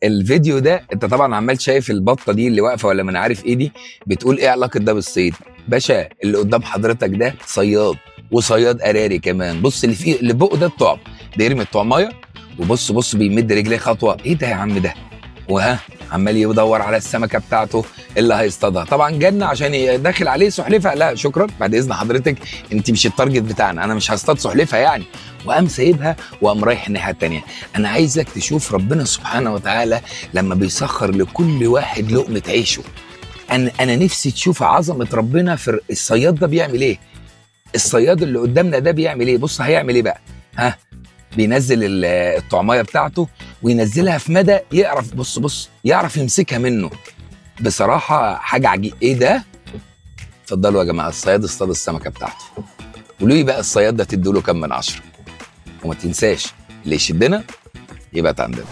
الفيديو ده انت طبعا عمال شايف البطه دي اللي واقفه ولا من عارف ايه دي، بتقول ايه علاقه ده بالصيد؟ باشا اللي قدام حضرتك ده صياد، وصياد قراري كمان. بص اللي فيه اللي بقه ده الطعم، بيرمي الطعمايه وبص بص بيمد رجليه خطوه. ايه ده يا عم ده؟ وها عمال يدور على السمكه بتاعته اللي هيصطادها. طبعا جنة عشان داخل عليه سحلفه، لا شكرا بعد اذن حضرتك، انت مش التارجت بتاعنا، انا مش هصطاد سحلفه يعني. وقام سايبها وقام رايح الناحيه التانيه. انا عايزك تشوف ربنا سبحانه وتعالى لما بيسخر لكل واحد لقمه عيشه. انا نفسي تشوف عظمه ربنا في الصياد ده بيعمل ايه. الصياد اللي قدامنا ده بيعمل ايه؟ بص هيعمل ايه بقى. ها بينزل الطعمايه بتاعته وينزلها في مدى يعرف، بص بص يعرف يمسكها منه. بصراحه حاجه عجيبه. ايه ده؟ اتفضلوا يا جماعه، الصياد اصطاد السمكه بتاعته. قولوا لي بقى الصياد ده تدوا له كام من 10؟ وما تنساش اللي يشدنا يبقى عندنا.